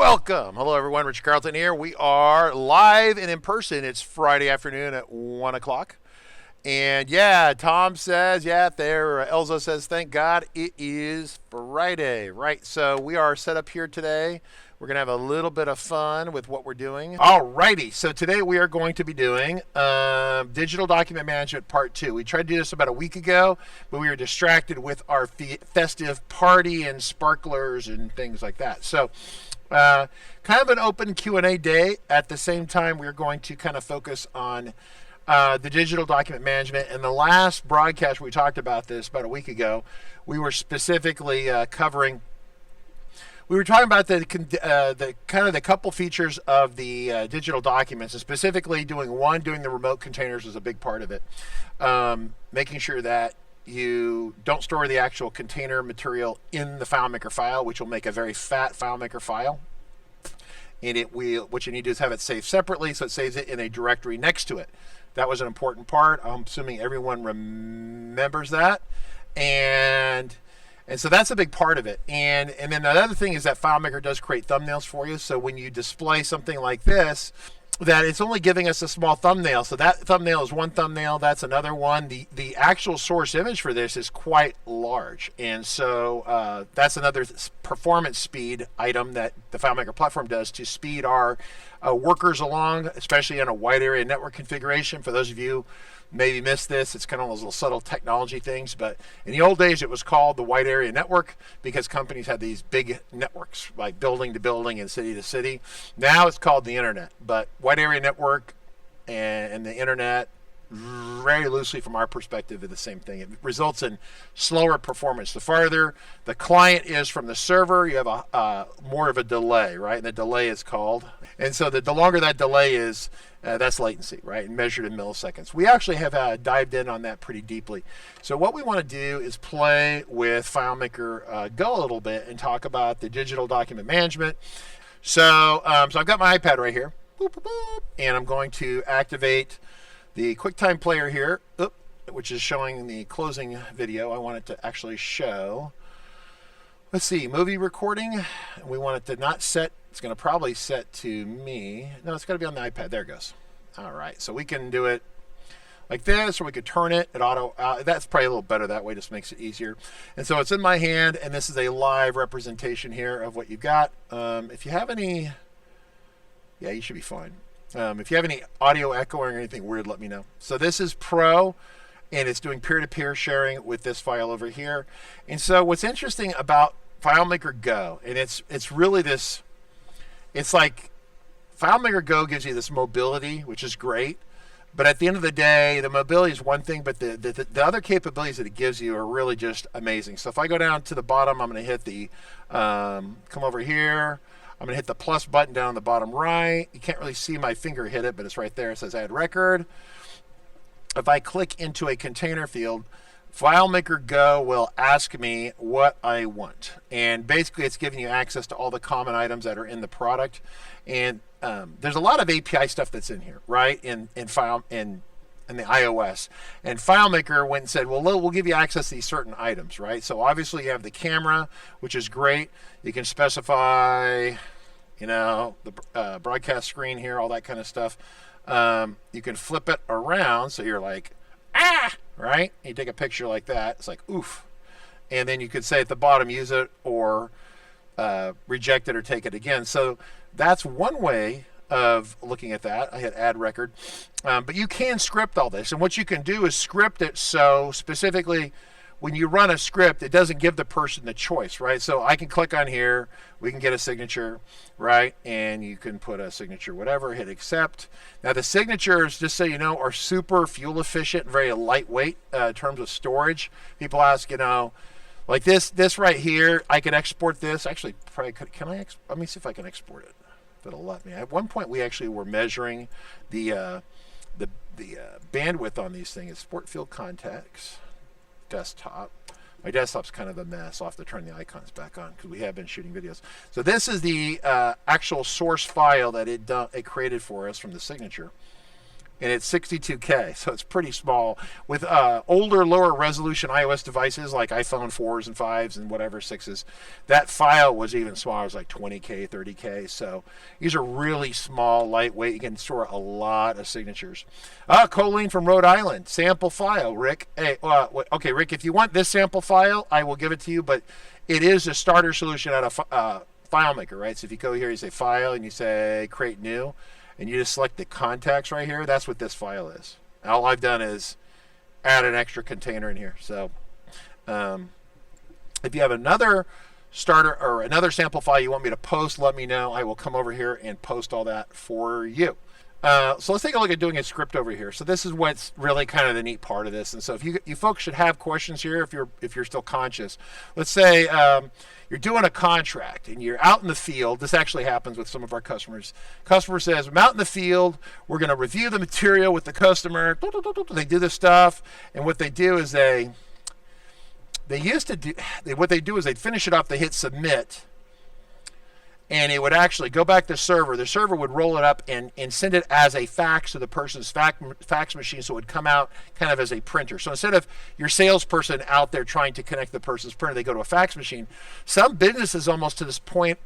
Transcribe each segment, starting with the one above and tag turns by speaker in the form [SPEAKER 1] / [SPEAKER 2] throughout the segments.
[SPEAKER 1] Welcome. Hello, everyone. Richard Carlton here. We are live and in person. It's Friday afternoon at 1 o'clock. And yeah, Tom says, yeah, there. Elzo says, thank God it is Friday. Right. So we are set up here today. We're going to have a little bit of fun with what we're doing. All righty. So today we are going to be doing Digital Document Management Part 2. We tried to do this about a week ago, but we were distracted with our festive party and sparklers and things like that. So kind of an open Q&A day. At the same time, we're going to kind of focus on the digital document management. In the last broadcast, we talked about this about a week ago. We were specifically we were talking about the kind of the couple features of the digital documents, and specifically doing the remote containers was a big part of it. Making sure that you don't store the actual container material in the FileMaker file, which will make a very fat FileMaker file. And what you need to do is have it saved separately, so it saves it in a directory next to it. That was an important part. I'm assuming everyone remembers that. And so that's a big part of it. And then another thing is that FileMaker does create thumbnails for you. So when you display something like this, that it's only giving us a small thumbnail. So that thumbnail is one thumbnail. That's another one. The actual source image for this is quite large. And so that's another performance speed item that the FileMaker platform does to speed our workers along, especially in a wide area network configuration. For those of you maybe missed this, it's kind of those little subtle technology things, but in the old days it was called the wide area network because companies had these big networks like building to building and city to city. Now it's called the internet, but wide area network and the internet, very loosely from our perspective, are the same thing. It results in slower performance. The farther the client is from the server, you have a more of a delay, right? And the delay is called. And so the longer that delay is, that's latency, right? Measured in milliseconds. We actually have dived in on that pretty deeply. So what we want to do is play with FileMaker GO a little bit and talk about the digital document management. So I've got my iPad right here, boop, boop, boop, and I'm going to activate the QuickTime player here, which is showing the closing video. I want it to actually show. Let's see, movie recording. We want it to not set. It's going to probably set to me. No, it's got to be on the iPad. There it goes. All right, so we can do it like this, or we could turn it. That's probably a little better that way. Just makes it easier. And so it's in my hand, and this is a live representation here of what you've got. If you have any, yeah, you should be fine. If you have any audio echoing or anything weird, let me know. So this is Pro, and it's doing peer-to-peer sharing with this file over here. And so what's interesting about FileMaker GO, and it's really this, it's like FileMaker GO gives you this mobility, which is great. But at the end of the day, the mobility is one thing, but the other capabilities that it gives you are really just amazing. So if I go down to the bottom, I'm going to hit the, come over here. I'm going to hit the plus button down on the bottom right. You can't really see my finger hit it, but it's right there. It says add record. If I click into a container field, FileMaker GO will ask me what I want. And basically it's giving you access to all the common items that are in the product. And there's a lot of API stuff that's in here, right? In the iOS. And FileMaker went and said, well, we'll give you access to these certain items, right? So obviously you have the camera, which is great. You can specify, the broadcast screen here, all that kind of stuff. You can flip it around, so you're like, right? You take a picture like that. It's like, oof. And then you could say at the bottom, use it or reject it or take it again. So that's one way of looking at that. I hit add record. But you can script all this. And what you can do is script it so specifically when you run a script, it doesn't give the person the choice, right? So I can click on here, we can get a signature, right? And you can put a signature, whatever, hit accept. Now the signatures, just so you know, are super fuel efficient, very lightweight in terms of storage. People ask, like this right here, I can export this. Actually, probably could, let me see if I can export it. If it'll let me. At one point, we actually were measuring the bandwidth on these things. Export field contacts. Desktop. My desktop's kind of a mess. I'll have to turn the icons back on because we have been shooting videos. So this is the actual source file that it created for us from the signature. and it's 62K, so it's pretty small. With older, lower resolution iOS devices like iPhone 4s and 5s and whatever 6s, that file was even smaller. It was like 20K, 30K. So these are really small, lightweight. You can store a lot of signatures. Colleen from Rhode Island, sample file. Rick, hey, okay, Rick, if you want this sample file, I will give it to you, but it is a starter solution out of FileMaker, right? So if you go here, you say File, and you say Create New, and you just select the contacts right here, that's what this file is. All I've done is add an extra container in here. So if you have another starter or another sample file you want me to post, let me know. I will come over here and post all that for you. So let's take a look at doing a script over here. So this is what's really kind of the neat part of this. And so if you folks should have questions here, if you're still conscious. Let's say you're doing a contract and you're out in the field. This actually happens with some of our customers. Customer says, I'm out in the field. We're going to review the material with the customer. They do this stuff, and what they do is they'd finish it off. They hit submit. And it would actually go back to the server. The server would roll it up and send it as a fax to the person's fax machine, so it would come out kind of as a printer. So instead of your salesperson out there trying to connect the person's printer, they go to a fax machine. Some businesses almost to this point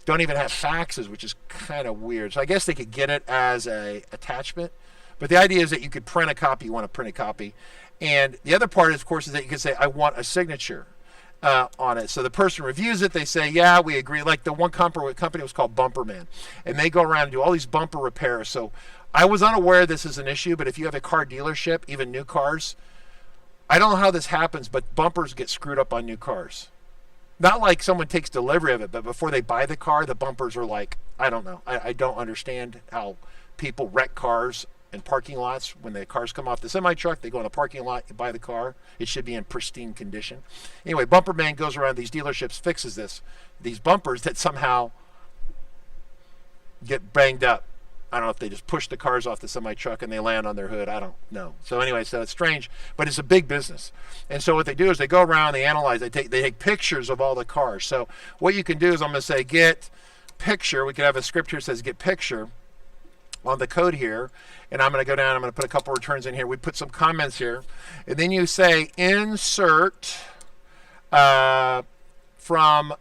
[SPEAKER 1] don't even have faxes, which is kind of weird. So I guess they could get it as a attachment. But the idea is that you could print a copy. You want to print a copy. And the other part, of course, is that you can say, I want a signature on it. So the person reviews it. They say, yeah, we agree. Like the one company was called Bumperman, and they go around and do all these bumper repairs. So I was unaware this is an issue, but if you have a car dealership, even new cars, I don't know how this happens, but bumpers get screwed up on new cars. Not like someone takes delivery of it, but before they buy the car, the bumpers are like, I don't know. I don't understand how people wreck cars in parking lots. When the cars come off the semi-truck, they go in the parking lot, you buy the car. It should be in pristine condition. Anyway, Bumperman goes around these dealerships, fixes these bumpers that somehow get banged up. I don't know if they just push the cars off the semi-truck and they land on their hood. I don't know. So anyway, so it's strange, but it's a big business. And so what they do is they go around, they analyze, they take pictures of all the cars. So what you can do is I'm going to say get picture. We can have a script here that says get picture on the code here, and I'm going to go down, I'm going to put a couple returns in here. We put some comments here, and then you say insert from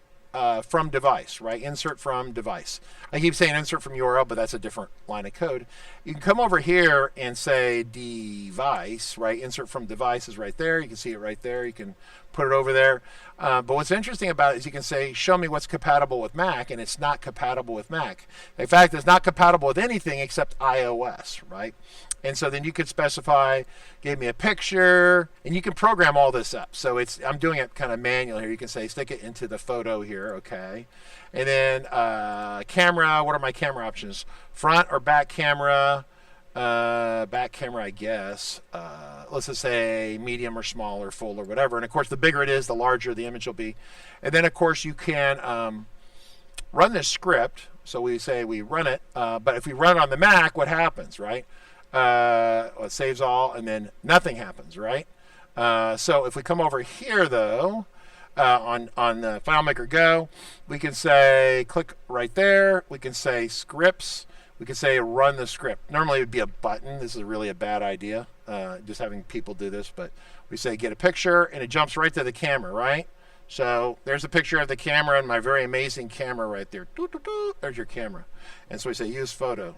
[SPEAKER 1] device, right? Insert from device. I keep saying insert from URL, but that's a different line of code. You can come over here and say device, right? Insert from device is right there. You can see it right there. You can put it over there. But what's interesting about it is you can say, show me what's compatible with Mac, and it's not compatible with Mac. In fact, it's not compatible with anything except iOS, right? And so then you could specify, give me a picture, and you can program all this up. So I'm doing it kind of manual here. You can say, stick it into the photo here, okay? And then camera, what are my camera options? Front or back camera? Back camera, I guess. Let's just say medium or small or full or whatever. And of course, the bigger it is, the larger the image will be. And then of course, you can run this script. So we say we run it, but if we run it on the Mac, what happens, right? It saves all, and then nothing happens, right? So if we come over here, though, on the FileMaker Go, we can say, click right there. We can say scripts. We can say run the script. Normally it would be a button. This is really a bad idea, just having people do this. But we say get a picture, and it jumps right to the camera, right? So there's a picture of the camera and my very amazing camera right there. There's your camera. And so we say use photo.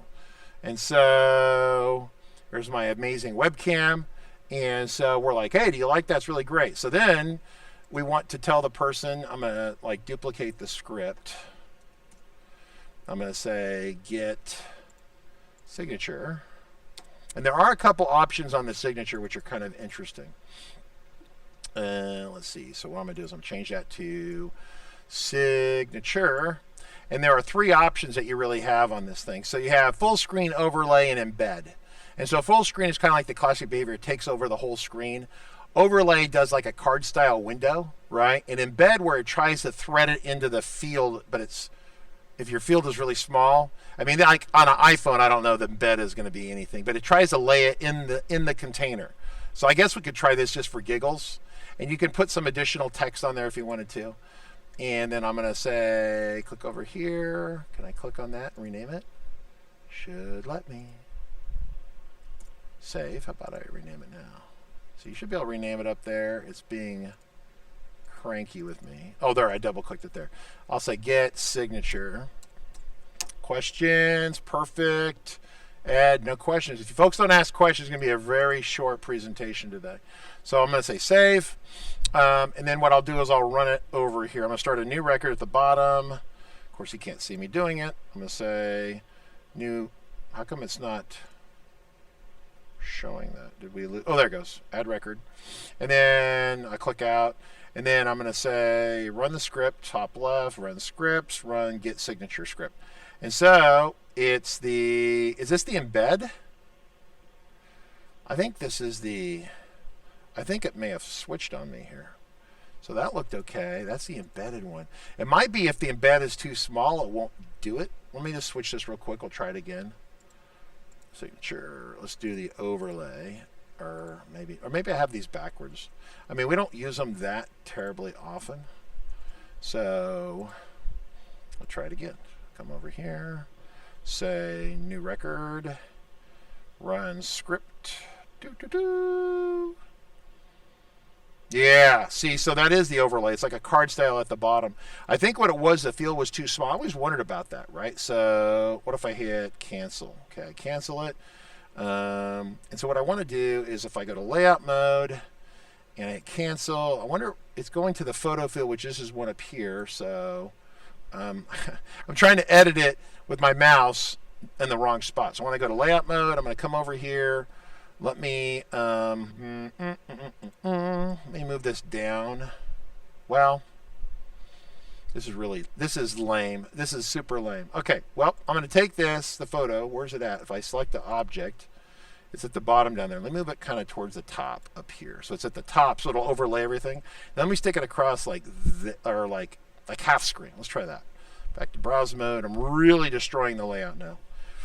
[SPEAKER 1] And so there's my amazing webcam. And so we're like, hey, do you like that? It's really great. So then we want to tell the person, I'm going to like duplicate the script. I'm going to say get signature. And there are a couple options on the signature which are kind of interesting. Let's see. So what I'm going to do is I'm going to change that to signature. And there are three options that you really have on this thing. So you have full screen, overlay, and embed. And so full screen is kind of like the classic behavior. It takes over the whole screen. Overlay does like a card style window, right? And embed, where it tries to thread it into the field, but if your field is really small, I mean, like on an iPhone, I don't know that embed is going to be anything, but it tries to lay it in the container. So I guess we could try this just for giggles. And you can put some additional text on there if you wanted to. And then I'm going to say, click over here. Can I click on that and rename it? Should let me. Save. How about I rename it now? So you should be able to rename it up there. It's being cranky with me. Oh, there, I double clicked it there. I'll say get signature. Questions, perfect. Add, no questions. If you folks don't ask questions, it's going to be a very short presentation today. So I'm going to say save. And then what I'll do is I'll run it over here. I'm going to start a new record at the bottom. Of course, you can't see me doing it. I'm going to say new. How come it's not showing that? Did we lose? Oh, there it goes. Add record. And then I click out. And then I'm going to say run the script, top left, run scripts, run get signature script. And so it's the, is this the embed? I think this is the, I think it may have switched on me here. So that looked okay. That's the embedded one. It might be if the embed is too small, it won't do it. Let me just switch this real quick. We'll try it again. Signature. Let's do the overlay. Or maybe I have these backwards. I mean, we don't use them that terribly often. So I'll try it again. Come over here, say new record, run script. Yeah, see, so that is the overlay. It's like a card style at the bottom. I think what it was, the field was too small. I always wondered about that, right? So what if I hit cancel? Okay, cancel it. And so what I want to do is if I go to layout mode and I hit cancel, I wonder, it's going to the photo field, which this is one up here. So I'm trying to edit it with my mouse in the wrong spot. So when I go to layout mode, I'm going to come over here. Let me move this down. Well, this is lame. This is super lame. Okay, well, I'm going to take this, the photo. Where's it at? If I select the object, it's at the bottom down there. Let me move it kind of towards the top up here. So it's at the top, so it'll overlay everything. Then let me stick it across like half screen. Let's try that. Back to browse mode. I'm really destroying the layout now.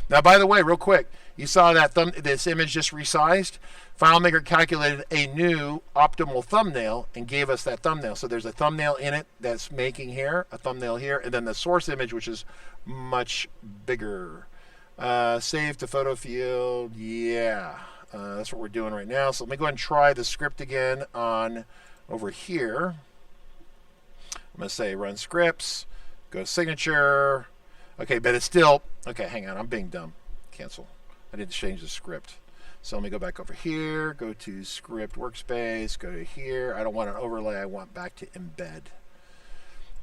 [SPEAKER 1] Now, by the way, real quick, you saw that this image just resized. FileMaker calculated a new optimal thumbnail and gave us that thumbnail. So there's a thumbnail in it that's making here, a thumbnail here, and then the source image, which is much bigger. Save to photo field. Yeah, that's what we're doing right now. So let me go ahead and try the script again on over here. I'm going to say run scripts, go to signature. Okay, but it's still, okay, hang on, I'm being dumb. Cancel. I need to change the script. So let me go back over here, go to script workspace, go to here. I don't want an overlay, I want back to embed.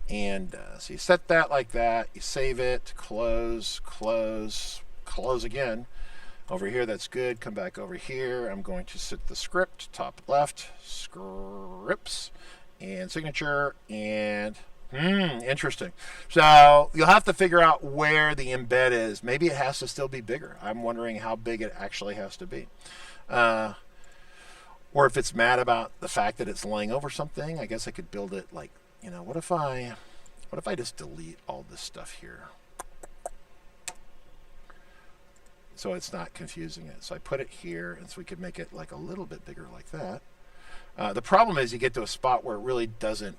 [SPEAKER 1] And so you set that like that, you save it, close, close, close again. Over here, that's good. Come back over here. I'm going to set the script, top left, scripts, and signature, and interesting. So you'll have to figure out where the embed is. Maybe it has to still be bigger. I'm wondering how big it actually has to be. Or if it's mad about the fact that it's laying over something, I guess I could build it like, you know, what if I just delete all this stuff here? So it's not confusing it. So I put it here, and so we could make it like a little bit bigger like that. The problem is you get to a spot where it really doesn't.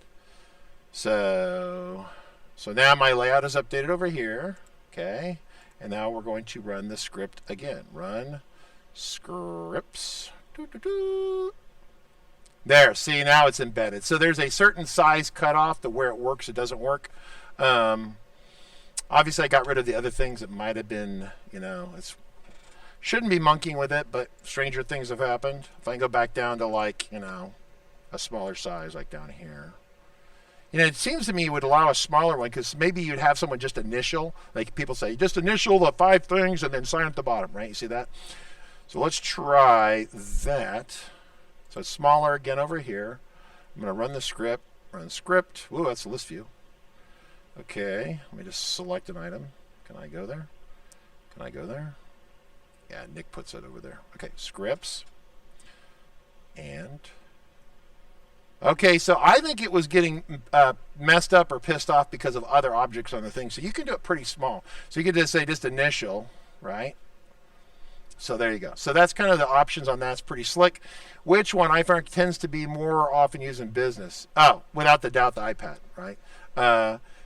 [SPEAKER 1] So now my layout is updated over here, okay? And now we're going to run the script again. Run scripts. There, see, now it's embedded. So there's a certain size cutoff to where it works, it doesn't work. Obviously, I got rid of the other things that might have been, you know, shouldn't be monkeying with it, but stranger things have happened. If I can go back down to like, you know, a smaller size, like down here. You know, it seems to me it would allow a smaller one because maybe you'd have someone just initial, like people say, just initial the 5 things and then sign at the bottom, right? You see that? So let's try that. So it's smaller again over here. I'm going to run the script, run script. Ooh, that's the list view. Okay, let me just select an item. Can I go there? Can I go there? Yeah, Nick puts it over there. Okay, scripts. And okay, so I think it was getting messed up or pissed off because of other objects on the thing. So you can do it pretty small. So you can just say just initial, right? So there you go. So that's kind of the options on that. It's pretty slick. Which one I find tends to be more often used in business? Oh, without the doubt, the iPad, right?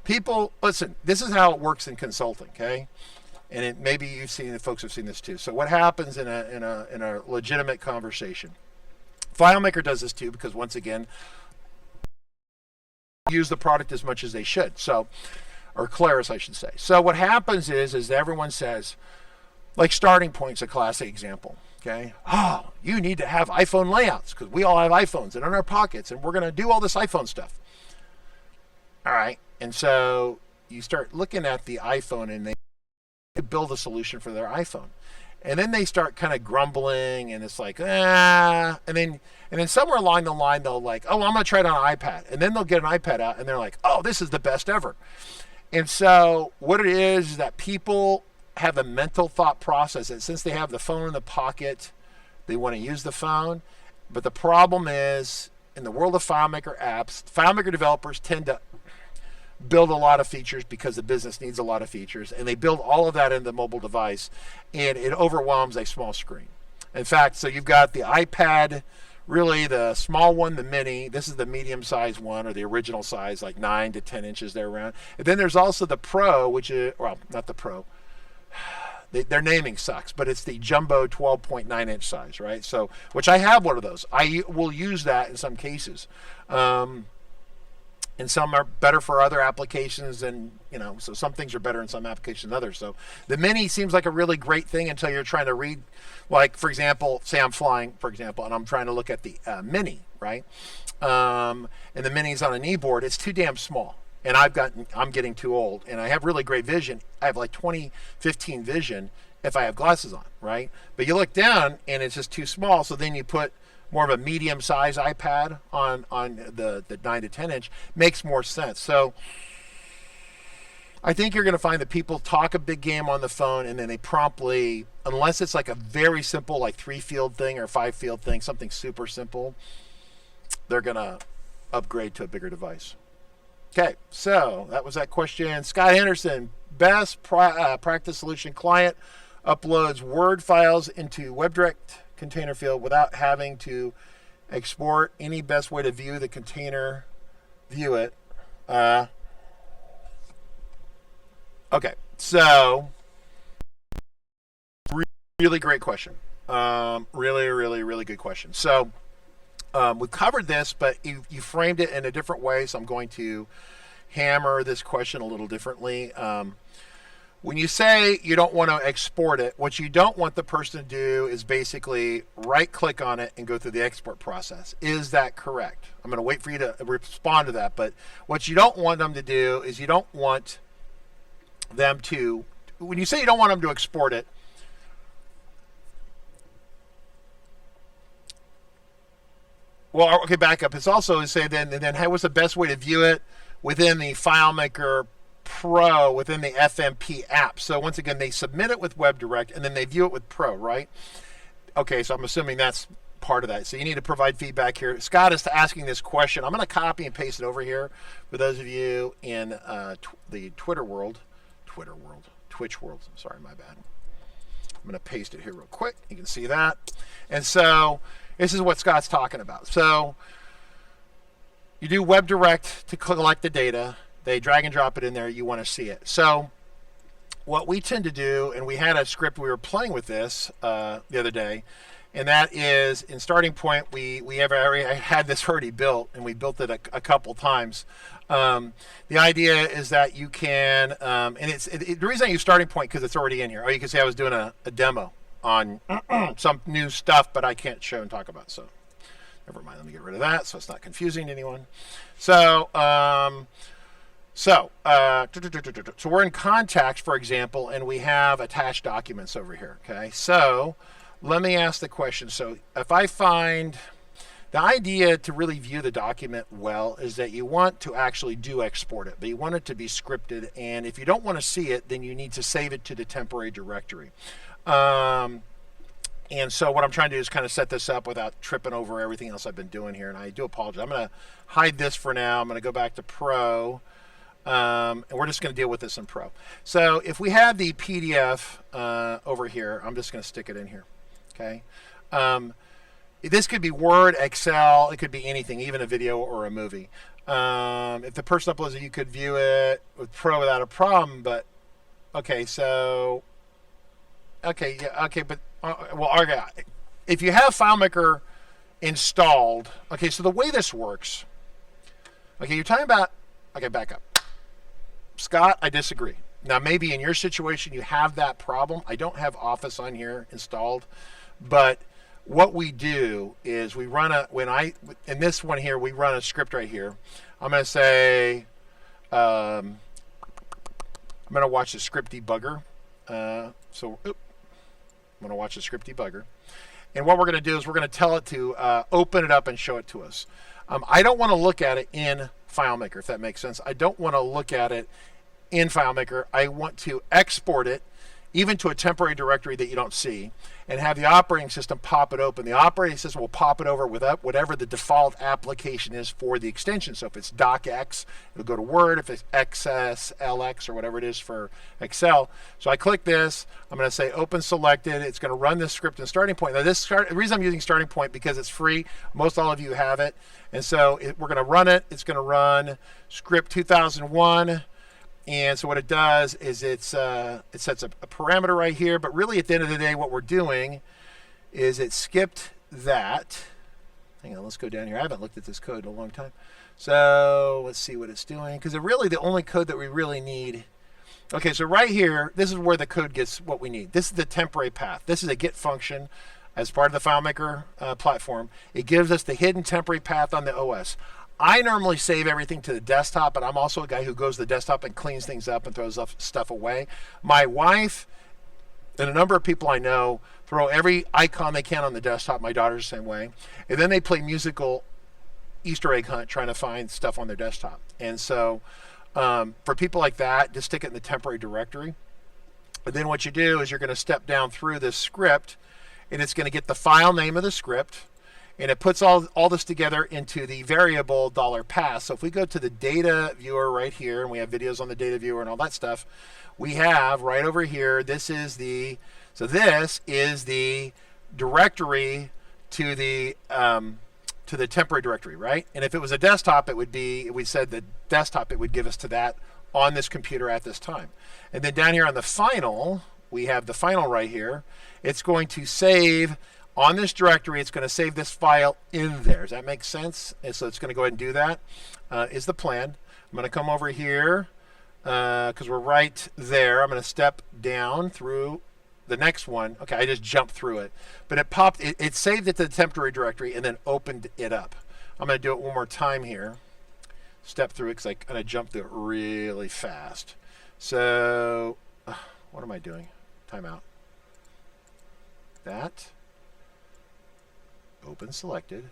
[SPEAKER 1] People, listen, this is how it works in consulting, okay? And maybe you've seen, folks have seen this too. So what happens in a legitimate conversation? FileMaker does this too, because once again, use the product as much as they should. So, or Claris, I should say. So what happens is everyone says, like starting point's a classic example. Okay. Oh, you need to have iPhone layouts because we all have iPhones and in our pockets, and we're going to do all this iPhone stuff. All right. And so you start looking at the iPhone, and they build a solution for their iPhone. And then they start kind of grumbling, and it's like, and then somewhere along the line, they'll like, oh, I'm going to try it on an iPad. And then they'll get an iPad out, and they're like, oh, this is the best ever. And so what it is that people have a mental thought process that since they have the phone in the pocket, they want to use the phone. But the problem is, in the world of FileMaker apps, FileMaker developers tend to build a lot of features because the business needs a lot of features, and they build all of that in the mobile device, and it overwhelms a small screen. In fact, so you've got the iPad, really the small one, the mini. This is the medium-sized one, or the original size, like 9 to 10 inches there around. And then there's also the Pro, which is, well, not the Pro. Their naming sucks, but it's the jumbo 12.9 inch size, right? So, which I have one of those. I will use that in some cases. And some are better for other applications, and so some things are better in some applications than others. So the mini seems like a really great thing until you're trying to read, like for example, say I'm flying, for example, and I'm trying to look at the mini, right? And the mini's on a kneeboard. It's too damn small. And I'm getting too old, and I have really great vision. I have like 20/15 vision if I have glasses on, right? But you look down, and it's just too small. So then you put more of a medium-size iPad on the 9 to 10 inch. Makes more sense. So I think you're going to find that people talk a big game on the phone, and then they promptly, unless it's like a very simple, like 3-field thing or 5-field thing, something super simple, they're going to upgrade to a bigger device. Okay, so that was that question. Scott Anderson, best practice solution. Client uploads Word files into WebDirect container field without having to export. Any best way to view the container, view it. Okay, so really great question. Really good question. So we covered this, but you framed it in a different way, so I'm going to hammer this question a little differently. When you say you don't want to export it, what you don't want the person to do is basically right-click on it and go through the export process. Is that correct? I'm going to wait for you to respond to that, but what you don't want them to do is you don't want them to, when you say you don't want them to export it, well, okay, back up. It's also say then hey, what's the best way to view it within the FileMaker Pro, within the FMP app? So once again, they submit it with WebDirect, and then they view it with Pro, right? Okay, so I'm assuming that's part of that. So you need to provide feedback here. Scott is asking this question. I'm going to copy and paste it over here for those of you in the Twitch world. I'm sorry, my bad. I'm going to paste it here real quick. You can see that. And so this is what Scott's talking about. So you do WebDirect to collect the data. They drag and drop it in there. You want to see it. So what we tend to do, and we had a script, we were playing with this the other day, and that is in starting point, we have already had this already built, and we built it a couple times. The idea is that you can, and the reason I use starting point because it's already in here. Oh, you can see I was doing a demo on some new stuff, but I can't show and talk about, so never mind. Let me get rid of that so it's not confusing to anyone. So we're in contacts, for example, and we have attached documents over here. Okay, so let me ask the question. So if I find the idea to really view the document well is that you want to actually do export it, but you want it to be scripted. And if you don't want to see it, then you need to save it to the temporary directory. And so what I'm trying to do is kind of set this up without tripping over everything else I've been doing here. And I do apologize. I'm going to hide this for now. I'm going to go back to Pro. And we're just going to deal with this in Pro. So if we have the PDF over here, I'm just going to stick it in here. Okay. This could be Word, Excel. It could be anything, even a video or a movie. If the person uploads it, you could view it with Pro without a problem. But okay, so Okay, yeah, okay, but well, okay. If you have FileMaker installed, okay, so the way this works, okay, you're talking about, okay, back up. Scott, I disagree. Now, maybe in your situation you have that problem. I don't have Office on here installed, but what we do is we run in this one here, we run a script right here. I'm going to say, I'm going to watch the script debugger. I'm going to watch the script debugger. And what we're going to do is we're going to tell it to open it up and show it to us. I don't want to look at it in FileMaker, if that makes sense. I don't want to look at it in FileMaker. I want to export it even to a temporary directory that you don't see, and have the operating system pop it open. The operating system will pop it over with whatever the default application is for the extension. So if it's docx, it'll go to Word. If it's XS, LX, or whatever it is for Excel. So I click this. I'm going to say Open Selected. It's going to run this script in Starting Point. Now the reason I'm using Starting Point because it's free. Most all of you have it. And so we're going to run it. It's going to run script 2001. And so what it does is it sets a parameter right here, but really at the end of the day what we're doing is it skipped that. Hang on, let's go down here. I haven't looked at this code in a long time. So let's see what it's doing, because really the only code that we really need. Okay, so right here, this is where the code gets what we need. This is the temporary path. This is a get function as part of the FileMaker platform. It gives us the hidden temporary path on the OS. I normally save everything to the desktop, but I'm also a guy who goes to the desktop and cleans things up and throws stuff away. My wife and a number of people I know throw every icon they can on the desktop. My daughter's the same way. And then they play musical Easter egg hunt trying to find stuff on their desktop. And so for people like that, just stick it in the temporary directory. And then what you do is you're going to step down through this script, and it's going to get the file name of the script. And it puts all this together into the variable $path. So if we go to the data viewer right here, and we have videos on the data viewer and all that stuff, we have right over here, this is the directory to the temporary directory, right? And if it was a desktop, it would be, we said the desktop, it would give us to that on this computer at this time. And then down here on the final, we have the final right here. It's going to save on this directory, it's going to save this file in there. Does that make sense? And so it's going to go ahead and do that. Is the plan. I'm going to come over here because we're right there. I'm going to step down through the next one. Okay, I just jumped through it. But it saved it to the temporary directory and then opened it up. I'm going to do it one more time here. Step through it because I'm going to jump through it really fast. So what am I doing? Timeout. That. Open selected.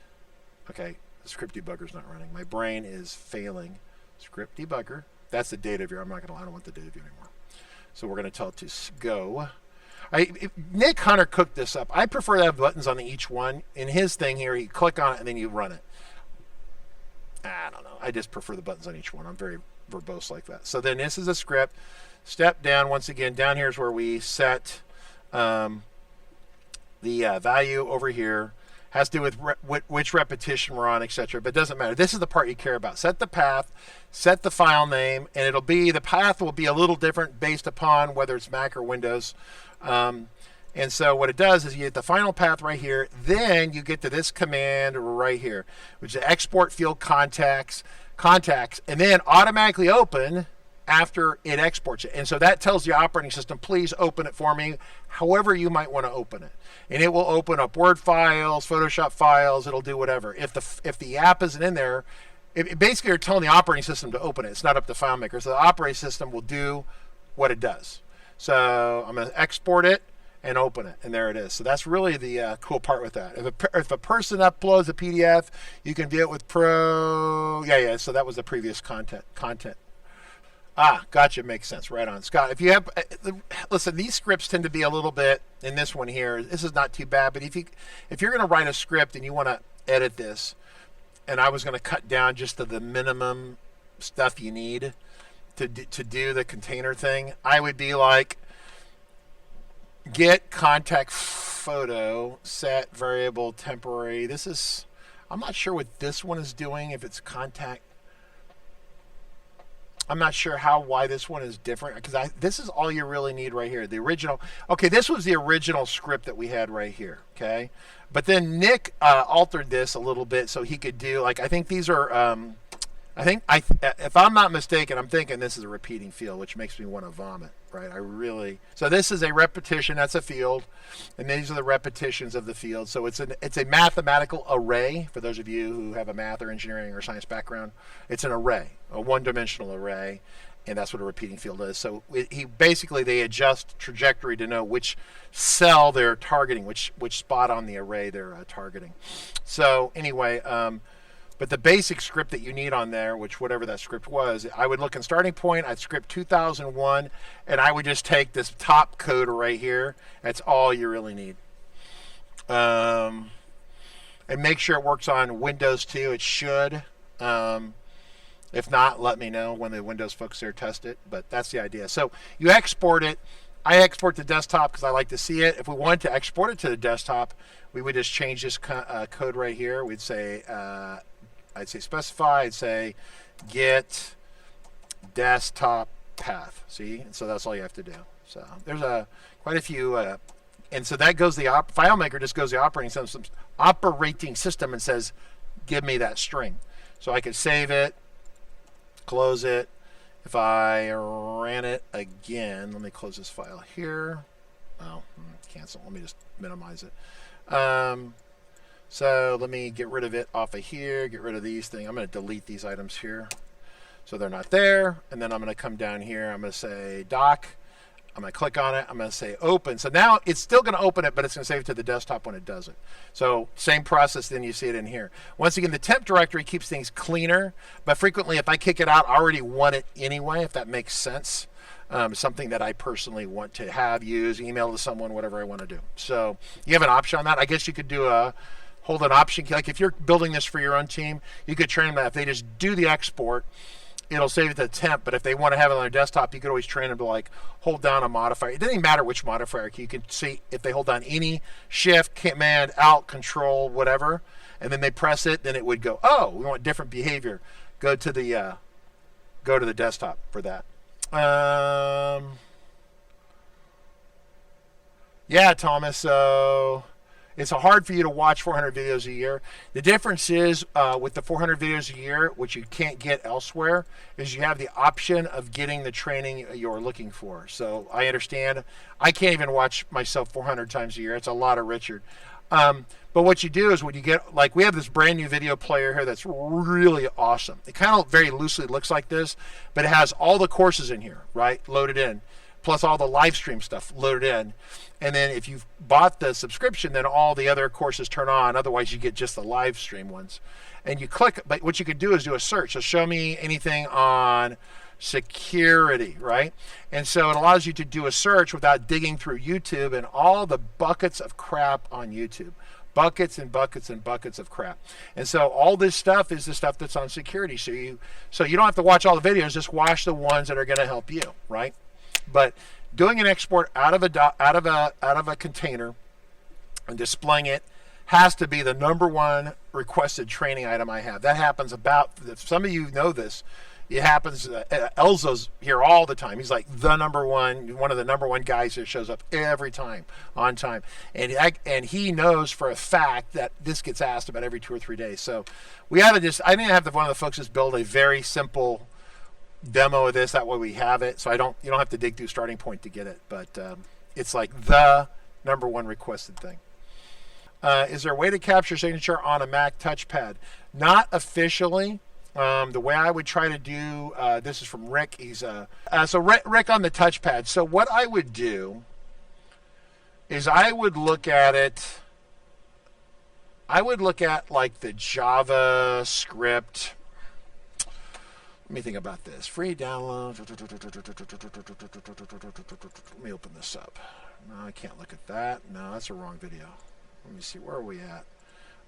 [SPEAKER 1] Okay, the script debugger's not running. My brain is failing. Script debugger. That's the data viewer. I don't want the data view anymore. So we're going to tell it to go. Nick Hunter cooked this up. I prefer to have buttons on each one. In his thing here, you click on it and then you run it. I don't know. I just prefer the buttons on each one. I'm very verbose like that. So then this is a script. Step down once again. Down here is where we set the value over here. Has to do with which repetition we're on, etc. But it doesn't matter. This is the part you care about. Set the path, set the file name, and the path will be a little different based upon whether it's Mac or Windows. And so what it does is you get the final path right here. Then you get to this command right here, which is export field contacts, and then automatically open after it exports it. And so that tells the operating system, please open it for me, however you might want to open it. And it will open up Word files, Photoshop files, it'll do whatever. If the app isn't in there, basically you're telling the operating system to open it. It's not up to FileMaker. So the operating system will do what it does. So I'm going to export it and open it, and there it is. So that's really the cool part with that. If a person uploads a PDF, you can view it with Pro. Yeah, so that was the previous content. Gotcha. Makes sense. Right on. Scott, if you have, listen, these scripts tend to be a little bit, in this one here, this is not too bad, but if you're going to write a script and you want to edit this, and I was going to cut down just to the minimum stuff you need to do the container thing, I would be like, get contact photo, set variable temporary. I'm not sure what this one is doing, if it's contact. I'm not sure why this one is different, because this is all you really need right here. The original, okay, this was the original script that we had right here, okay? But then Nick altered this a little bit so he could do, like, I think these are, if I'm not mistaken, I'm thinking this is a repeating field, which makes me want to vomit, right? So this is a repetition, that's a field, and these are the repetitions of the field. So it's a mathematical array, for those of you who have a math or engineering or science background. It's an array, a one-dimensional array, and that's what a repeating field is. So they adjust trajectory to know which cell they're targeting, which spot on the array they're targeting. So anyway, but the basic script that you need on there, which whatever that script was, I would look in starting point, I'd script 2001, and I would just take this top code right here. That's all you really need. And make sure it works on Windows too. It should. If not, let me know when the Windows folks there test it. But that's the idea. So you export it. I export to desktop because I like to see it. If we wanted to export it to the desktop, we would just change this code right here. We'd say... I'd say specify, I'd say get desktop path. See? And so that's all you have to do. So there's quite a few, and so that goes FileMaker just goes the operating system and says, give me that string. So I could save it, close it. If I ran it again, let me close this file here. Oh, cancel. Let me just minimize it. So let me get rid of it off of here, get rid of these things. I'm going to delete these items here so they're not there. And then I'm going to come down here. I'm going to say doc. I'm going to click on it. I'm going to say open. So now it's still going to open it, but it's going to save it to the desktop when it does it. So same process, then you see it in here. Once again, the temp directory keeps things cleaner, but frequently if I kick it out, I already want it anyway, if that makes sense. Something that I personally want to have, use, email to someone, whatever I want to do. So you have an option on that. I guess you could do hold an option, like if you're building this for your own team, you could train them that if they just do the export, it'll save it to temp. But if they want to have it on their desktop, you could always train them to like hold down a modifier. It doesn't even matter which modifier key. You can see if they hold down any shift, command, alt, control, whatever, and then they press it, then it would go, oh, we want different behavior. Go to the desktop for that. Yeah, Thomas. So it's hard for you to watch 400 videos a year. The difference is with the 400 videos a year, which you can't get elsewhere, is you have the option of getting the training you're looking for. So I understand. I can't even watch myself 400 times a year. It's a lot of Richard. But what you do is when you get, like we have this brand new video player here that's really awesome. It kind of very loosely looks like this, but it has all the courses in here, right, loaded in, plus all the LiveStream stuff loaded in. And then if you've bought the subscription, then all the other courses turn on. Otherwise, you get just the LiveStream ones. And you click, but what you could do is do a search. So show me anything on security, right? And so it allows you to do a search without digging through YouTube and all the buckets of crap on YouTube. Buckets and buckets and buckets of crap. And so all this stuff is the stuff that's on security. So you don't have to watch all the videos, just watch the ones that are going to help you, right? But doing an export out of a container and displaying it has to be the #1 requested training item I have. That happens some of you know this. It happens. Elzo's here all the time. He's like the #1, one of the #1 guys that shows up every time, on time. And he knows for a fact that this gets asked about every 2 or 3 days. So I didn't have one of the folks just build a very simple demo of this. That way we have it. So you don't have to dig through starting point to get it. But it's like the #1 requested thing. Is there a way to capture signature on a Mac touchpad? Not officially. The way I would try to do, this is from Rick. He's Rick on the touchpad. So what I would do is I would look at it. I would look at like the JavaScript. Let me think about this. Free download. Let me open this up. No, I can't look at that. No, that's a wrong video. Let me see. Where are we at?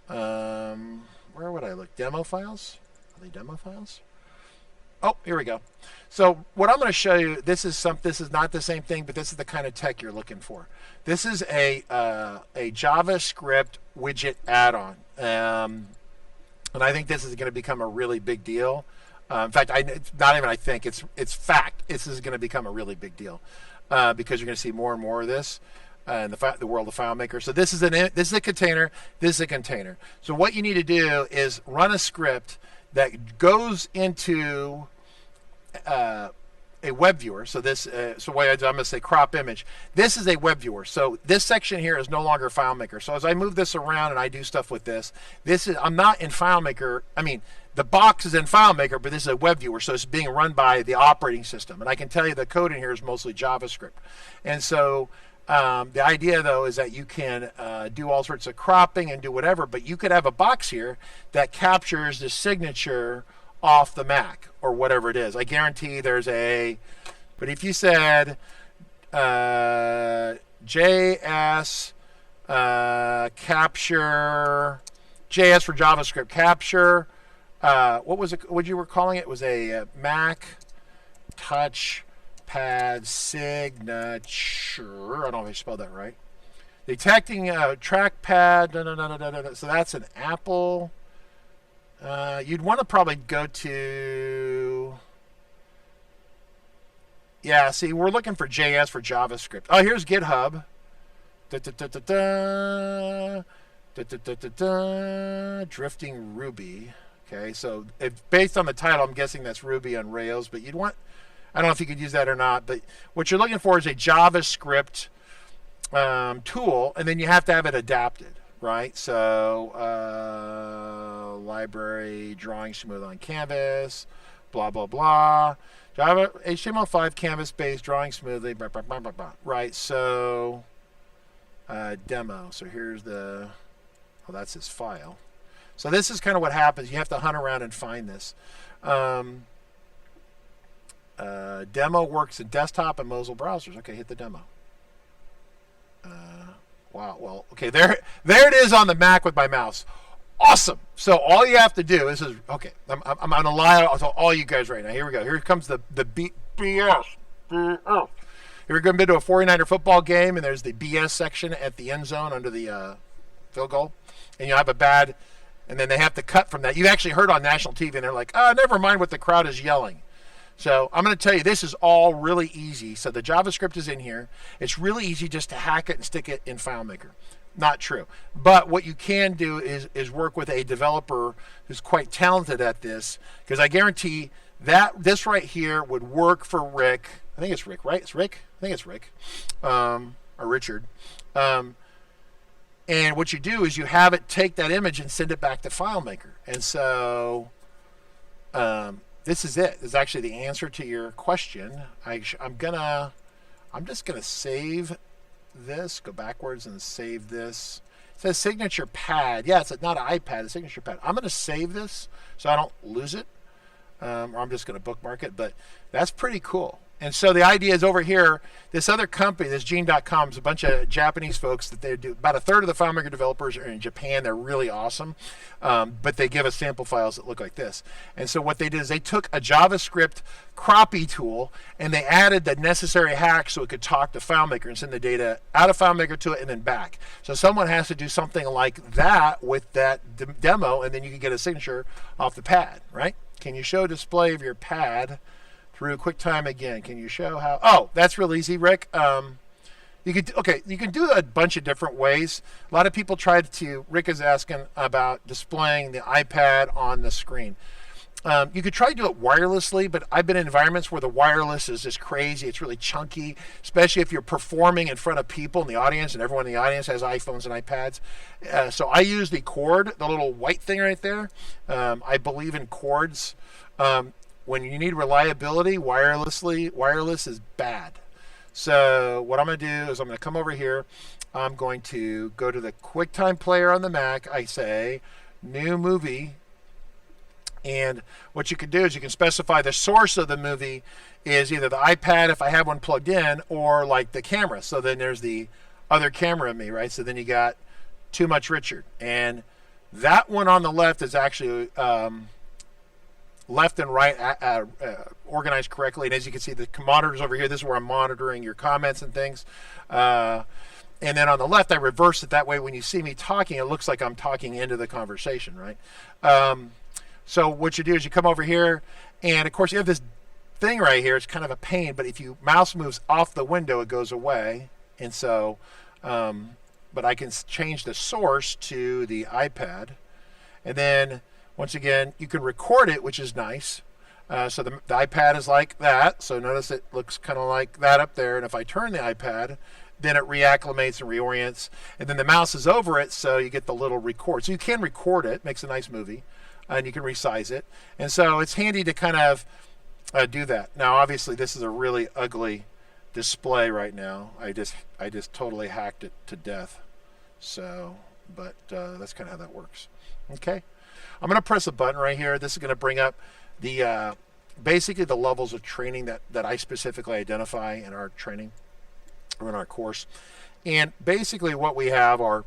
[SPEAKER 1] Where would I look? Demo files? Are they demo files? Oh, here we go. So what I'm going to show you, this is not the same thing, but this is the kind of tech you're looking for. This is a JavaScript widget add-on, and I think this is going to become a really big deal. In fact, not even I think, it's fact. This is going to become a really big deal because you're going to see more and more of this in the world of FileMaker. So this is a container. This is a container. So what you need to do is run a script that goes into a web viewer. So this, what I'm going to say crop image. This is a web viewer. So this section here is no longer FileMaker. So as I move this around and I do stuff with this, I'm not in FileMaker. I mean, the box is in FileMaker, but this is a web viewer, so it's being run by the operating system. And I can tell you the code in here is mostly JavaScript. And so the idea, though, is that you can do all sorts of cropping and do whatever, but you could have a box here that captures the signature off the Mac or whatever it is. I guarantee there's but if you said JS capture, JS for JavaScript capture, what was it? What you were calling it? It was a Mac touch pad signature. I don't know if I spelled that right. Detecting trackpad. So that's an Apple. You'd want to probably go to. Yeah, see, we're looking for JS for JavaScript. Oh, here's GitHub. Drifting Ruby. Okay, so based on the title, I'm guessing that's Ruby on Rails, but you'd want, I don't know if you could use that or not, but what you're looking for is a JavaScript tool, and then you have to have it adapted, right? So library, drawing smooth on canvas, blah, blah, blah. Java, HTML5, canvas-based, drawing smoothly, blah, blah, blah, blah, blah. Right, so demo. So here's that's his file. So this is kind of what happens. You have to hunt around and find this. Demo works in desktop and mobile browsers. Okay, hit the demo. Wow. Well, okay, there it is on the Mac with my mouse. Awesome. So all you have to do is okay. I'm on a lie to all you guys right now. Here we go. Here comes the BS. Here we're going to a 49er football game, and there's the BS section at the end zone under the field goal, and you have a bad. And then they have to cut from that. You actually heard on national TV, and they're like, oh, never mind what the crowd is yelling. So I'm going to tell you, this is all really easy. So the JavaScript is in here. It's really easy just to hack it and stick it in FileMaker. Not true. But what you can do is work with a developer who's quite talented at this, because I guarantee that this right here would work for Rick. I think it's Rick, right? It's Rick? I think it's Rick. Or Richard. And what you do is you have it take that image and send it back to FileMaker. And so this is it. This is actually the answer to your question. I'm just gonna save this. Go backwards and save this. It says signature pad. Yeah, it's not an iPad. It's a signature pad. I'm gonna save this so I don't lose it, or I'm just gonna bookmark it. But that's pretty cool. And so the idea is over here, this other company, this Gene.com, is a bunch of Japanese folks that they do. About a third of the FileMaker developers are in Japan. They're really awesome. But they give us sample files that look like this. And so what they did is they took a JavaScript copy tool and they added the necessary hacks so it could talk to FileMaker and send the data out of FileMaker to it and then back. So someone has to do something like that with that demo, and then you can get a signature off the pad, right? Can you show display of your pad through QuickTime again? Can you show how? Oh, that's real easy, Rick. You can do a bunch of different ways. A lot of people tried to. Rick is asking about displaying the iPad on the screen. You could try to do it wirelessly, but I've been in environments where the wireless is just crazy. It's really chunky, especially if you're performing in front of people in the audience, and everyone in the audience has iPhones and iPads. So I use the cord, the little white thing right there. I believe in cords. When you need reliability, wireless is bad. So what I'm going to do is I'm going to come over here. I'm going to go to the QuickTime player on the Mac. I say new movie. And what you can do is you can specify the source of the movie is either the iPad if I have one plugged in, or like the camera. So then there's the other camera of me, right? So then you got Too Much Richard. And that one on the left is actually left and right organized correctly. And as you can see, the monitors over here, this is where I'm monitoring your comments and things. And then on the left, I reverse it. That way, when you see me talking, it looks like I'm talking into the conversation, right? So what you do is you come over here, and of course you have this thing right here. It's kind of a pain, but if you mouse moves off the window, it goes away. And so, but I can change the source to the iPad. And then once again, you can record it, which is nice. So the iPad is like that. So notice it looks kind of like that up there. And if I turn the iPad, then it reacclimates and reorients. And then the mouse is over it, so you get the little record. So you can record it, makes a nice movie, and you can resize it. And so it's handy to kind of do that. Now, obviously, this is a really ugly display right now. I just totally hacked it to death. So, but that's kind of how that works. Okay. I'm going to press a button right here. This is going to bring up the basically the levels of training that I specifically identify in our training or in our course. And basically what we have are,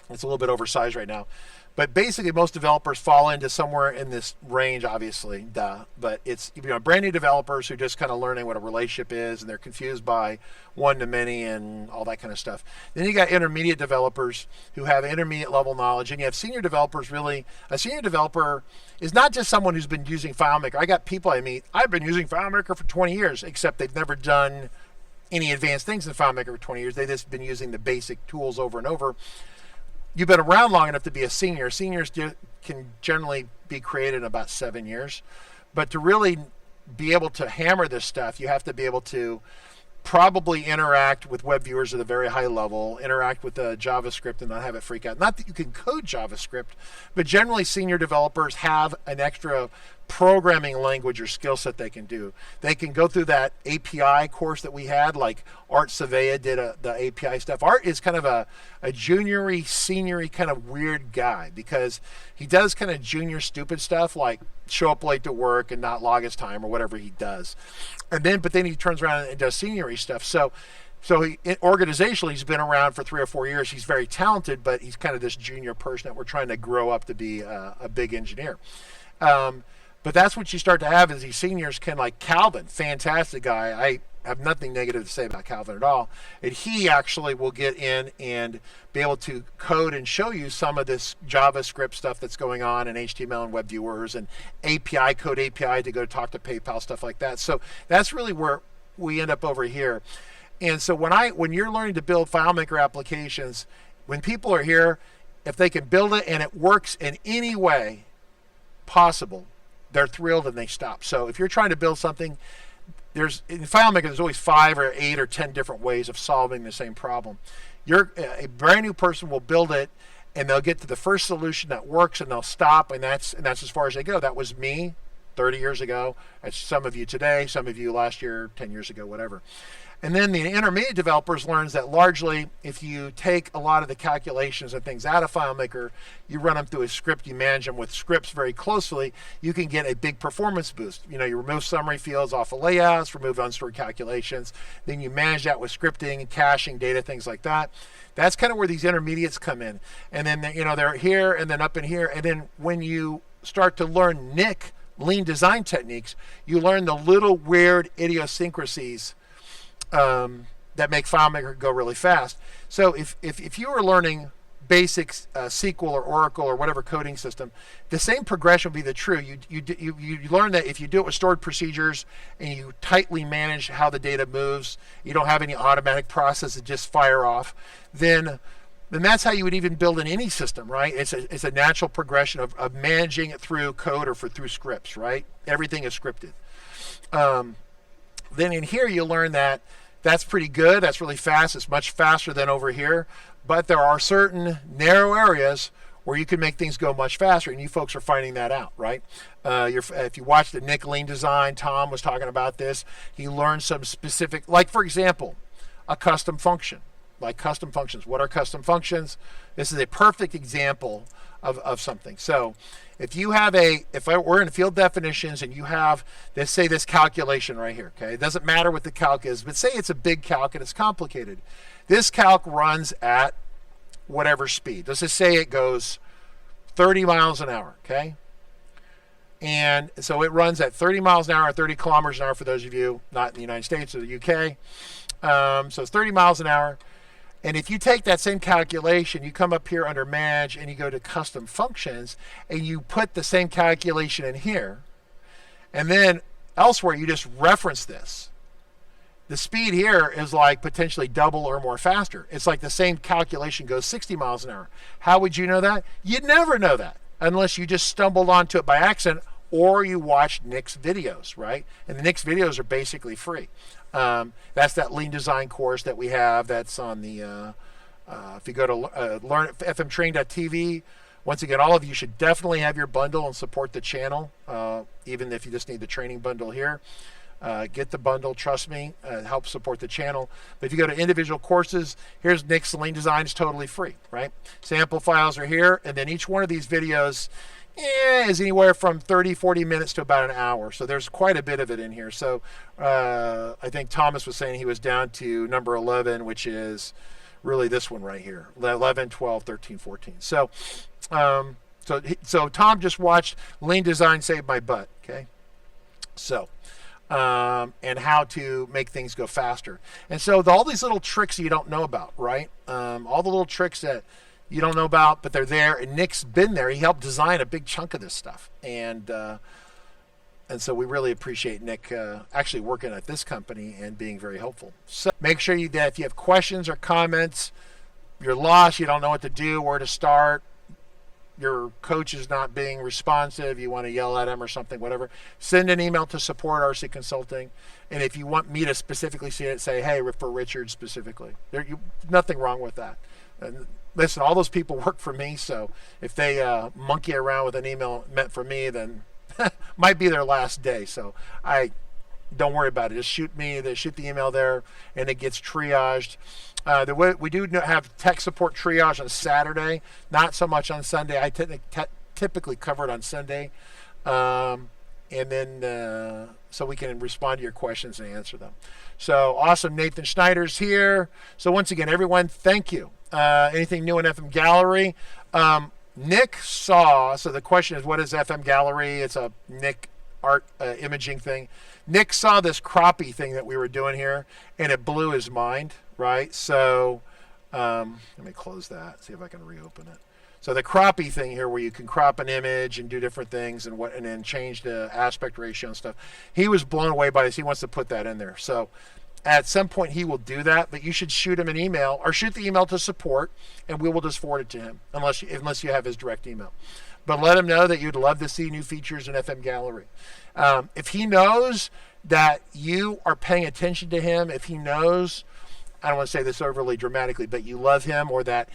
[SPEAKER 1] it's a little bit oversized right now, but basically most developers fall into somewhere in this range, obviously, but it's, you know, brand new developers who just kind of learning what a relationship is, and they're confused by one-to-many and all that kind of stuff. Then you got intermediate developers who have intermediate level knowledge, and you have senior developers. Really, a senior developer is not just someone who's been using FileMaker. I got people I meet, I've been using FileMaker for 20 years, except they've never done any advanced things in FileMaker for 20 years. They've just been using the basic tools over and over. You've been around long enough to be a senior. Seniors can generally be created in about 7 years. But to really be able to hammer this stuff, you have to be able to probably interact with web viewers at a very high level, interact with JavaScript and not have it freak out. Not that you can code JavaScript, but generally senior developers have an extra programming language or skill set they can do. They can go through that API course that we had, like Art Savea did the API stuff. Art is kind of a juniory, seniory kind of weird guy because he does kind of junior stupid stuff like show up late to work and not log his time or whatever he does. And then, but then he turns around and does seniory stuff. So he, organizationally, he's been around for 3 or 4 years. He's very talented, but he's kind of this junior person that we're trying to grow up to be a big engineer. But that's what you start to have is these seniors can, like Calvin, fantastic guy. I have nothing negative to say about Calvin at all. And he actually will get in and be able to code and show you some of this JavaScript stuff that's going on in HTML and web viewers and API code API to go talk to PayPal, stuff like that. So that's really where we end up over here. And so when you're learning to build FileMaker applications, when people are here, if they can build it and it works in any way possible, they're thrilled and they stop. So if you're trying to build something, in FileMaker, there's always 5 or 8 or 10 different ways of solving the same problem. A brand new person will build it, and they'll get to the first solution that works, and they'll stop, and that's as far as they go. That was me 30 years ago. That's some of you today, some of you last year, 10 years ago, whatever. And then the intermediate developers learns that largely if you take a lot of the calculations and things out of FileMaker, you run them through a script, you manage them with scripts very closely, you can get a big performance boost. You know, you remove summary fields off of layouts, remove unstored calculations, then you manage that with scripting and caching data, things like that. That's kind of where these intermediates come in. And then, they're here and then up in here. And then when you start to learn NIC, lean design techniques, you learn the little weird idiosyncrasies that make FileMaker go really fast. So if you were learning basic SQL or Oracle or whatever coding system, the same progression would be true. You learn that if you do it with stored procedures and you tightly manage how the data moves, you don't have any automatic process that just fire off, then that's how you would even build in any system, right? It's a natural progression of managing it through code or through scripts, right? Everything is scripted. Then in here you learn that that's pretty good, that's really fast, it's much faster than over here, but there are certain narrow areas where you can make things go much faster, and you folks are finding that out, right? If you watch the Nick Lean Design, Tom was talking about this, he learned some specific, like for example, a custom function. Like custom functions. What are custom functions? This is a perfect example of something. So if we're in field definitions and you have, let's say this calculation right here, okay? It doesn't matter what the calc is, but say it's a big calc and it's complicated. This calc runs at whatever speed. Let's just say it goes 30 miles an hour, okay? And so it runs at 30 miles an hour, 30 kilometers an hour for those of you not in the United States or the UK. So it's 30 miles an hour. And if you take that same calculation, you come up here under Manage and you go to Custom Functions and you put the same calculation in here. And then elsewhere, you just reference this. The speed here is like potentially double or more faster. It's like the same calculation goes 60 miles an hour. How would you know that? You'd never know that unless you just stumbled onto it by accident or you watched Nick's videos, right? And the Nick's videos are basically free. That's that lean design course that we have. That's on the, if you go to learn fmtrain.tv, once again, all of you should definitely have your bundle and support the channel, even if you just need the training bundle here. Get the bundle, trust me, help support the channel. But if you go to individual courses, here's Nick's lean design, is totally free, right? Sample files are here, and then each one of these videos is anywhere from 30, 40 minutes to about an hour. So there's quite a bit of it in here. So I think Thomas was saying he was down to number 11, which is really this one right here, 11, 12, 13, 14. So Tom just watched Lean Design Save My Butt, okay? So, and how to make things go faster. And so all these little tricks you don't know about, right? All the little tricks that you don't know about, but they're there, and Nick's been there. He helped design a big chunk of this stuff. And so we really appreciate Nick actually working at this company and being very helpful. So make sure that if you have questions or comments, you're lost, you don't know what to do, where to start, your coach is not being responsive, you want to yell at him or something, whatever, send an email to support RC Consulting. And if you want me to specifically see it, say, hey, for Richard specifically. Nothing wrong with that. And listen, all those people work for me, so if they monkey around with an email meant for me, then might be their last day. So don't worry about it. Just shoot the email there, and it gets triaged. We do have tech support triage on Saturday, not so much on Sunday. I typically cover it on Sunday, and then so we can respond to your questions and answer them. So awesome. Nathan Schneider's here. So once again, everyone, thank you. Anything new in FM Gallery? Nick saw, so the question is, what is FM Gallery? It's a Nick art imaging thing. Nick saw this crappie thing that we were doing here, and it blew his mind, right? So let me close that, see if I can reopen it. So the crappie thing here, where you can crop an image and do different things and then change the aspect ratio and stuff. He was blown away by this. He wants to put that in there. So at some point he will do that, but you should shoot him an email or shoot the email to support, and we will just forward it to him unless you have his direct email. But let him know that you'd love to see new features in FM Gallery. If he knows that you are paying attention to him, if he knows, I don't want to say this overly dramatically, but you love him, or that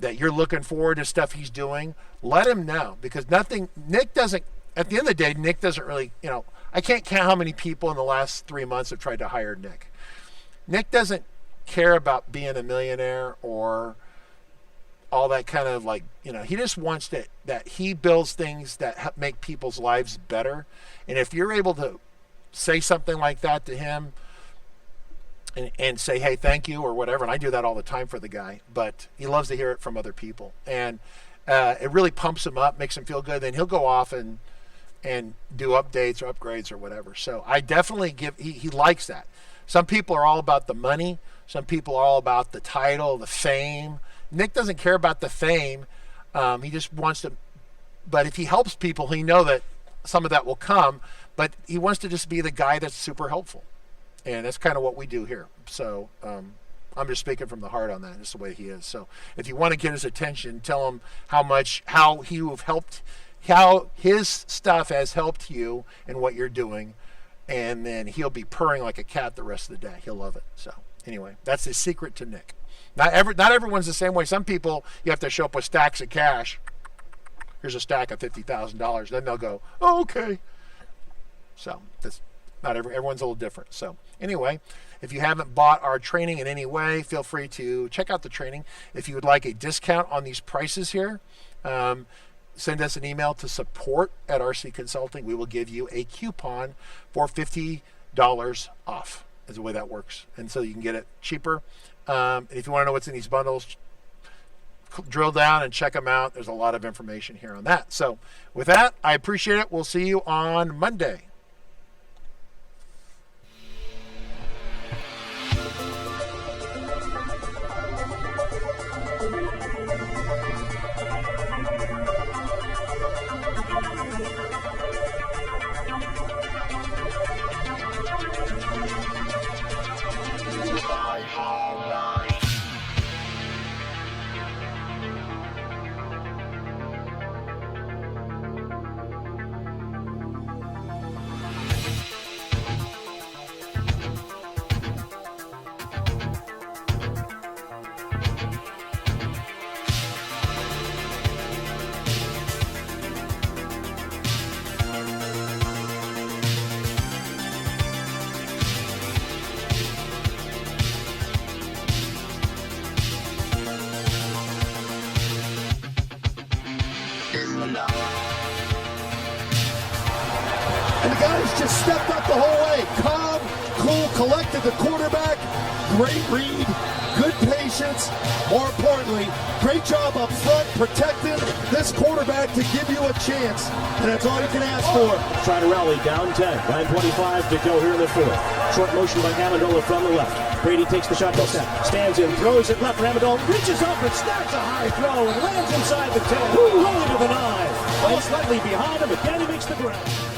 [SPEAKER 1] you're looking forward to stuff he's doing, let him know, because Nick doesn't, at the end of the day, Nick doesn't really, I can't count how many people in the last 3 months have tried to hire Nick. Nick doesn't care about being a millionaire or all that kind of he just wants that he builds things that make people's lives better. And if you're able to say something like that to him and say, hey, thank you or whatever, and I do that all the time for the guy, but he loves to hear it from other people. And it really pumps him up, makes him feel good. Then he'll go off and do updates or upgrades or whatever. So I definitely he likes that. Some people are all about the money. Some people are all about the title, the fame. Nick doesn't care about the fame. He just wants to, but if he helps people, he know that some of that will come, but he wants to just be the guy that's super helpful. And that's kind of what we do here. So I'm just speaking from the heart on that. That's the way he is. So if you want to get his attention, tell him how his stuff has helped you and what you're doing, and then he'll be purring like a cat the rest of the day. He'll love it. So anyway, that's the secret to Nick. Not everyone's the same way. Some people, you have to show up with stacks of cash. Here's a stack of $50,000. Then they'll go, oh, okay. So that's not everyone's a little different. So anyway, if you haven't bought our training in any way, feel free to check out the training. If you would like a discount on these prices here, send us an email to support@RC Consulting. We will give you a coupon for $50 off, is the way that works. And so you can get it cheaper. If you want to know what's in these bundles, drill down and check them out. There's a lot of information here on that. So with that, I appreciate it. We'll see you on Monday.
[SPEAKER 2] just stepped up the whole way. Calm, cool, collected the quarterback. Great read, good patience. More importantly, great job up front protecting this quarterback to give you a chance. And that's all you can ask for.
[SPEAKER 3] Trying to rally down 10. 9:25 to go here in the fourth. Short motion by Amendola from the left. Brady takes the shotgun snap. Stands in, throws it left for Amendola. Reaches up and snaps a high throw and lands inside the 10. Rolling to the 9. Ball slightly behind him. Again, he makes the grab.